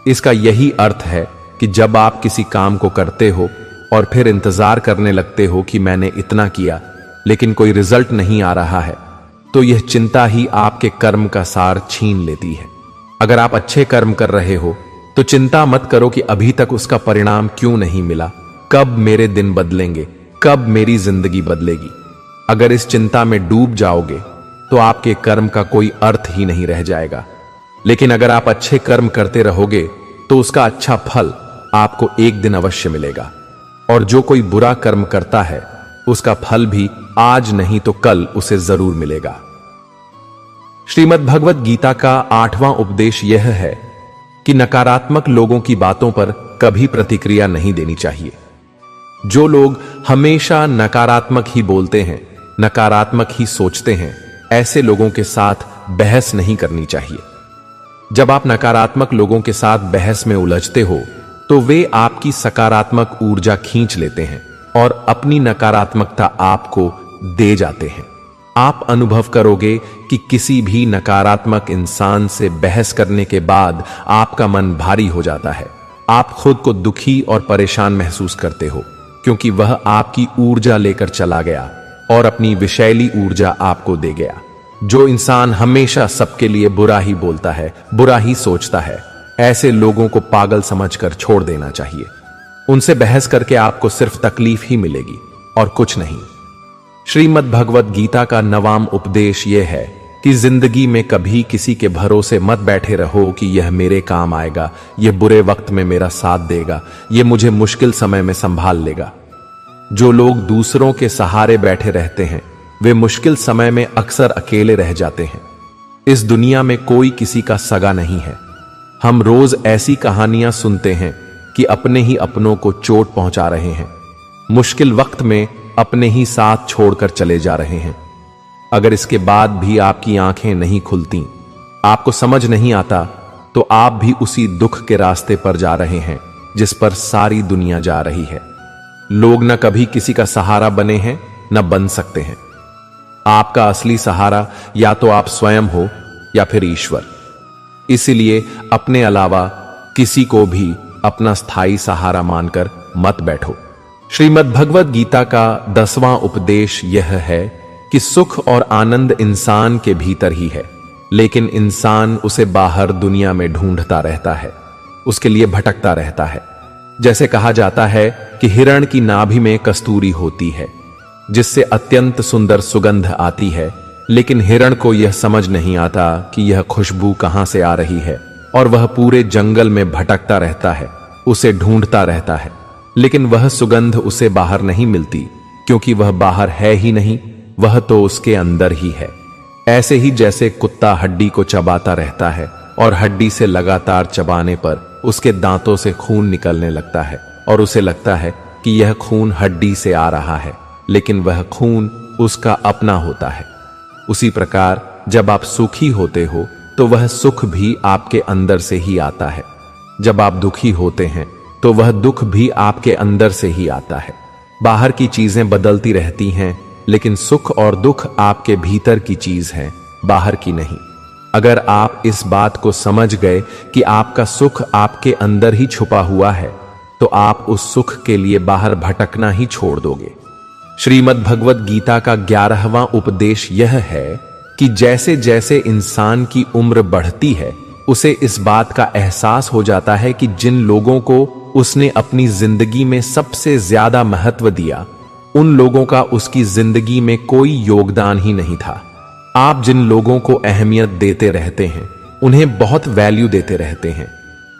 इसका यही अर्थ है कि जब आप किसी काम को करते हो और फिर इंतजार करने लगते हो कि मैंने इतना किया लेकिन कोई रिजल्ट नहीं आ रहा है, तो यह चिंता ही आपके कर्म का सार छीन लेती है। अगर आप अच्छे कर्म कर रहे हो तो चिंता मत करो कि अभी तक उसका परिणाम क्यों नहीं मिला, कब मेरे दिन बदलेंगे, कब मेरी जिंदगी बदलेगी। अगर इस चिंता में डूब जाओगे तो आपके कर्म का कोई अर्थ ही नहीं रह जाएगा। लेकिन अगर आप अच्छे कर्म करते रहोगे तो उसका अच्छा फल आपको एक दिन अवश्य मिलेगा। और जो कोई बुरा कर्म करता है उसका फल भी आज नहीं तो कल उसे जरूर मिलेगा। श्रीमद् भगवत गीता का 8वां उपदेश यह है कि नकारात्मक लोगों की बातों पर कभी प्रतिक्रिया नहीं देनी चाहिए। जो लोग हमेशा नकारात्मक ही बोलते हैं, नकारात्मक ही सोचते हैं, ऐसे लोगों के साथ बहस नहीं करनी चाहिए। जब आप नकारात्मक लोगों के साथ बहस में उलझते हो तो वे आपकी सकारात्मक ऊर्जा खींच लेते हैं और अपनी नकारात्मकता आपको दे जाते हैं। आप अनुभव करोगे कि किसी भी नकारात्मक इंसान से बहस करने के बाद आपका मन भारी हो जाता है। आप खुद को दुखी और परेशान महसूस करते हो क्योंकि वह आपकी ऊर्जा लेकर चला गया और अपनी विषैली ऊर्जा आपको दे गया। जो इंसान हमेशा सबके लिए बुरा ही बोलता है, बुरा ही सोचता है, ऐसे लोगों को पागल समझकर छोड़ देना चाहिए। उनसे बहस करके आपको सिर्फ तकलीफ ही मिलेगी और कुछ नहीं। श्रीमद् भगवत गीता का 9वां उपदेश यह है कि जिंदगी में कभी किसी के भरोसे मत बैठे रहो कि यह मेरे काम आएगा, यह बुरे वक्त में मेरा साथ देगा, यह मुझे मुश्किल समय में संभाल लेगा। जो लोग दूसरों के सहारे बैठे रहते हैं वे मुश्किल समय में अक्सर अकेले रह जाते हैं। इस दुनिया में कोई किसी का सगा नहीं है। हम रोज ऐसी कहानियां सुनते हैं कि अपने ही अपनों को चोट पहुंचा रहे हैं, मुश्किल वक्त में अपने ही साथ छोड़कर चले जा रहे हैं। अगर इसके बाद भी आपकी आंखें नहीं खुलती, आपको समझ नहीं आता, तो आप भी उसी दुख के रास्ते पर जा रहे हैं जिस पर सारी दुनिया जा रही है। लोग न कभी किसी का सहारा बने हैं न बन सकते हैं। आपका असली सहारा या तो आप स्वयं हो या फिर ईश्वर। इसीलिए अपने अलावा किसी को भी अपना स्थायी सहारा मानकर मत बैठो। श्रीमद् भगवत गीता का 10वां उपदेश यह है कि सुख और आनंद इंसान के भीतर ही है, लेकिन इंसान उसे बाहर दुनिया में ढूंढता रहता है, उसके लिए भटकता रहता है। जैसे कहा जाता है कि हिरण की नाभि में कस्तूरी होती है जिससे अत्यंत सुंदर सुगंध आती है, लेकिन हिरण को यह समझ नहीं आता कि यह खुशबू कहां से आ रही है और वह पूरे जंगल में भटकता रहता है, उसे ढूंढता रहता है, लेकिन वह सुगंध उसे बाहर नहीं मिलती क्योंकि वह बाहर है ही नहीं, वह तो उसके अंदर ही है। ऐसे ही जैसे कुत्ता हड्डी को चबाता रहता है और हड्डी से लगातार चबाने पर उसके दांतों से खून निकलने लगता है और उसे लगता है कि यह खून हड्डी से आ रहा है, लेकिन वह खून उसका अपना होता है। उसी प्रकार जब आप सुखी होते हो तो वह सुख भी आपके अंदर से ही आता है। जब आप दुखी होते हैं तो वह दुख भी आपके अंदर से ही आता है। बाहर की चीजें बदलती रहती हैं, लेकिन सुख और दुख आपके भीतर की चीज है, बाहर की नहीं। अगर आप इस बात को समझ गए कि आपका सुख आपके अंदर ही छुपा हुआ है, तो आप उस सुख के लिए बाहर भटकना ही छोड़ दोगे। श्रीमद् भगवत गीता का 11वां उपदेश यह है कि जैसे जैसे इंसान की उम्र बढ़ती है, उसे इस बात का एहसास हो जाता है कि जिन लोगों को उसने अपनी जिंदगी में सबसे ज्यादा महत्व दिया, उन लोगों का उसकी जिंदगी में कोई योगदान ही नहीं था। आप जिन लोगों को अहमियत देते रहते हैं, उन्हें बहुत वैल्यू देते रहते हैं,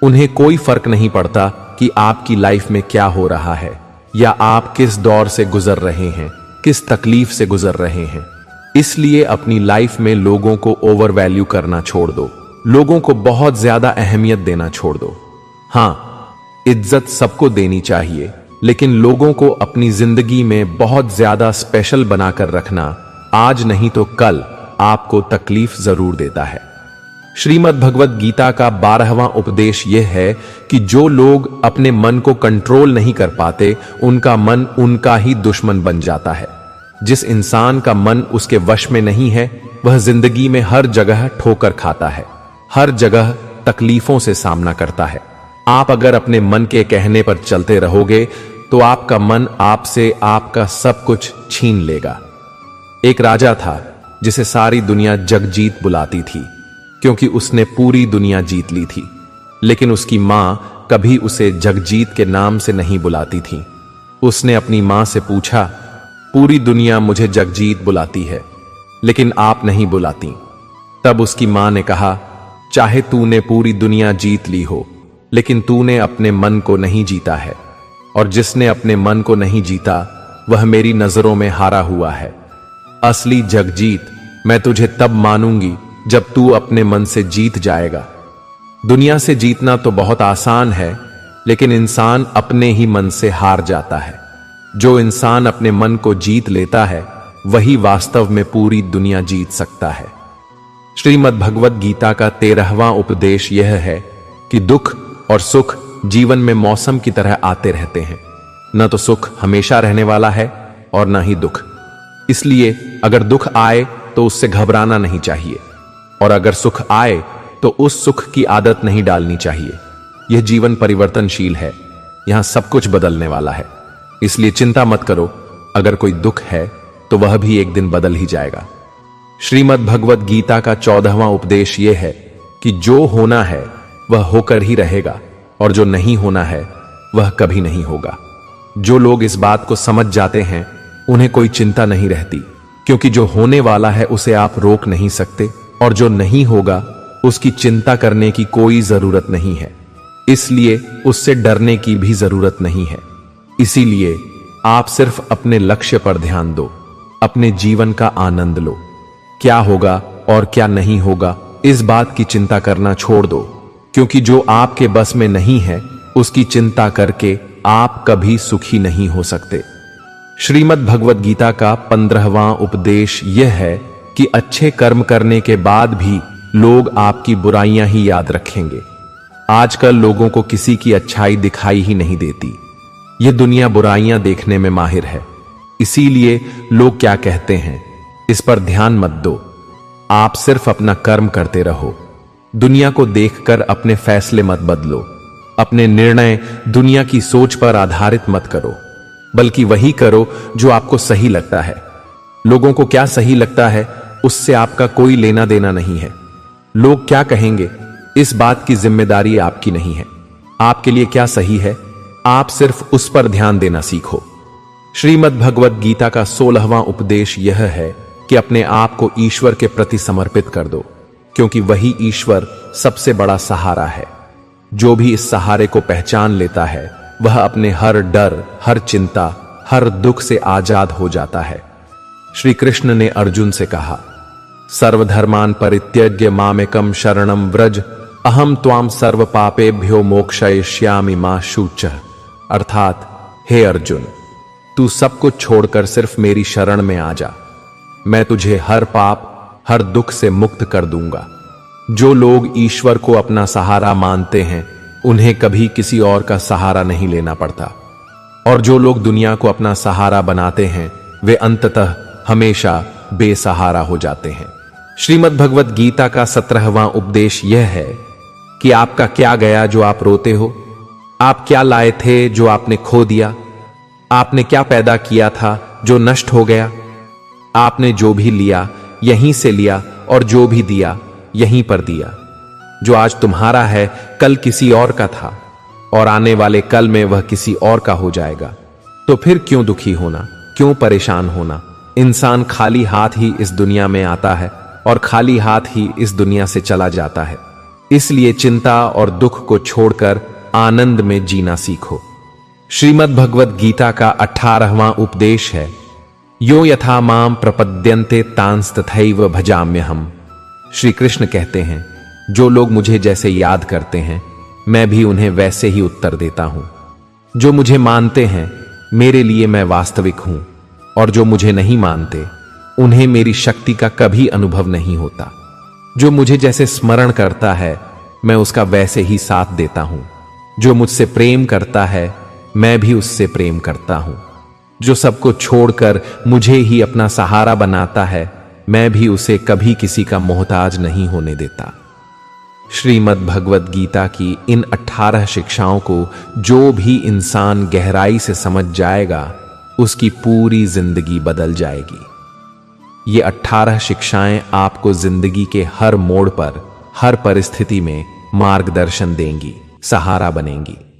उन्हें कोई फर्क नहीं पड़ता कि आपकी लाइफ में क्या हो रहा है या आप किस दौर से गुजर रहे हैं, किस तकलीफ से गुजर रहे हैं। इसलिए अपनी लाइफ में लोगों को ओवर वैल्यू करना छोड़ दो, लोगों को बहुत ज्यादा अहमियत देना छोड़ दो। हां, इज्जत सबको देनी चाहिए, लेकिन लोगों को अपनी जिंदगी में बहुत ज्यादा स्पेशल बनाकर रखना आज नहीं तो कल आपको तकलीफ जरूर देता है। श्रीमद् भगवत गीता का 12वां उपदेश यह है कि जो लोग अपने मन को कंट्रोल नहीं कर पाते, उनका मन उनका ही दुश्मन बन जाता है। जिस इंसान का मन उसके वश में नहीं है, वह जिंदगी में हर जगह ठोकर खाता है, हर जगह तकलीफों से सामना करता है। आप अगर अपने मन के कहने पर चलते रहोगे तो आपका मन आपसे आपका सब कुछ छीन लेगा। एक राजा था जिसे सारी दुनिया जगजीत बुलाती थी, क्योंकि उसने पूरी दुनिया जीत ली थी। लेकिन उसकी मां कभी उसे जगजीत के नाम से नहीं बुलाती थी। उसने अपनी मां से पूछा, पूरी दुनिया मुझे जगजीत बुलाती है, लेकिन आप नहीं बुलाती। तब उसकी मां ने कहा, चाहे तूने पूरी दुनिया जीत ली हो, लेकिन तूने अपने मन को नहीं जीता है, और जिसने अपने मन को नहीं जीता वह मेरी नजरों में हारा हुआ है। असली जगजीत मैं तुझे तब मानूंगी जब तू अपने मन से जीत जाएगा। दुनिया से जीतना तो बहुत आसान है, लेकिन इंसान अपने ही मन से हार जाता है। जो इंसान अपने मन को जीत लेता है, वही वास्तव में पूरी दुनिया जीत सकता है। श्रीमद् भगवत गीता का 13वां उपदेश यह है कि दुख और सुख जीवन में मौसम की तरह आते रहते हैं। न तो सुख हमेशा रहने वाला है और न ही दुख। इसलिए अगर दुख आए तो उससे घबराना नहीं चाहिए, और अगर सुख आए तो उस सुख की आदत नहीं डालनी चाहिए। यह जीवन परिवर्तनशील है, यहां सब कुछ बदलने वाला है। इसलिए चिंता मत करो, अगर कोई दुख है तो वह भी एक दिन बदल ही जाएगा। श्रीमद् भगवत गीता का 14वां उपदेश यह है कि जो होना है वह होकर ही रहेगा, और जो नहीं होना है वह कभी नहीं होगा। जो लोग इस बात को समझ जाते हैं, उन्हें कोई चिंता नहीं रहती, क्योंकि जो होने वाला है उसे आप रोक नहीं सकते, और जो नहीं होगा उसकी चिंता करने की कोई जरूरत नहीं है। इसलिए उससे डरने की भी जरूरत नहीं है। इसीलिए आप सिर्फ अपने लक्ष्य पर ध्यान दो, अपने जीवन का आनंद लो। क्या होगा और क्या नहीं होगा, इस बात की चिंता करना छोड़ दो, क्योंकि जो आपके बस में नहीं है उसकी चिंता करके आप कभी सुखी नहीं हो सकते। श्रीमद् भगवत गीता का 15वां उपदेश यह है कि अच्छे कर्म करने के बाद भी लोग आपकी बुराइयां ही याद रखेंगे। आजकल लोगों को किसी की अच्छाई दिखाई ही नहीं देती। यह दुनिया बुराइयां देखने में माहिर है। इसीलिए लोग क्या कहते हैं, इस पर ध्यान मत दो। आप सिर्फ अपना कर्म करते रहो। दुनिया को देखकर अपने फैसले मत बदलो। अपने निर्णय दुनिया की सोच पर आधारित मत करो, बल्कि वही करो जो आपको सही लगता है। लोगों को क्या सही लगता है उससे आपका कोई लेना देना नहीं है। लोग क्या कहेंगे, इस बात की जिम्मेदारी आपकी नहीं है। आपके लिए क्या सही है, आप सिर्फ उस पर ध्यान देना सीखो। श्रीमद् भगवत गीता का 16वां उपदेश यह है कि अपने आप को ईश्वर के प्रति समर्पित कर दो, क्योंकि वही ईश्वर सबसे बड़ा सहारा है। जो भी इस सहारे को पहचान लेता है, वह अपने हर डर, हर चिंता, हर दुख से आजाद हो जाता है। श्री कृष्ण ने अर्जुन से कहा, सर्वधर्मान परित्यज्य मामेकम शरणम व्रज, अहम त्वाम सर्व पापेभ्यो मोक्षयिष्यामि मा शुचः। अर्थात, हे अर्जुन, तू सब कुछ छोड़कर सिर्फ मेरी शरण में आ जा, मैं तुझे हर पाप, हर दुख से मुक्त कर दूंगा। जो लोग ईश्वर को अपना सहारा मानते हैं, उन्हें कभी किसी और का सहारा नहीं लेना पड़ता। और जो लोग दुनिया को अपना सहारा बनाते हैं वे अंततः हमेशा बेसहारा हो जाते हैं। श्रीमद् भगवत गीता का 17वां उपदेश यह है कि आपका क्या गया जो आप रोते हो? आप क्या लाए थे जो आपने खो दिया? आपने क्या पैदा किया था जो नष्ट हो गया? आपने जो भी लिया यहीं से लिया और जो भी दिया यहीं पर दिया। जो आज तुम्हारा है कल किसी और का था और आने वाले कल में वह किसी और का हो जाएगा। तो फिर क्यों दुखी होना, क्यों परेशान होना? इंसान खाली हाथ ही इस दुनिया में आता है और खाली हाथ ही इस दुनिया से चला जाता है। इसलिए चिंता और दुख को छोड़कर आनंद में जीना सीखो। श्रीमद् भगवत गीता का 18वां उपदेश है, यो यथा माम प्रपद्यन्ते तांस तथैव भजाम्यहम्। श्री कृष्ण कहते हैं, जो लोग मुझे जैसे याद करते हैं मैं भी उन्हें वैसे ही उत्तर देता हूं। जो मुझे मानते हैं मेरे लिए मैं वास्तविक हूं और जो मुझे नहीं मानते उन्हें मेरी शक्ति का कभी अनुभव नहीं होता। जो मुझे जैसे स्मरण करता है मैं उसका वैसे ही साथ देता हूं। जो मुझसे प्रेम करता है मैं भी उससे प्रेम करता हूं। जो सबको छोड़कर मुझे ही अपना सहारा बनाता है मैं भी उसे कभी किसी का मोहताज नहीं होने देता। श्रीमद् भगवत गीता की इन 18 शिक्षाओं को जो भी इंसान गहराई से समझ जाएगा उसकी पूरी जिंदगी बदल जाएगी। ये 18 शिक्षाएं आपको जिंदगी के हर मोड़ पर, हर परिस्थिति में मार्गदर्शन देंगी, सहारा बनेंगी।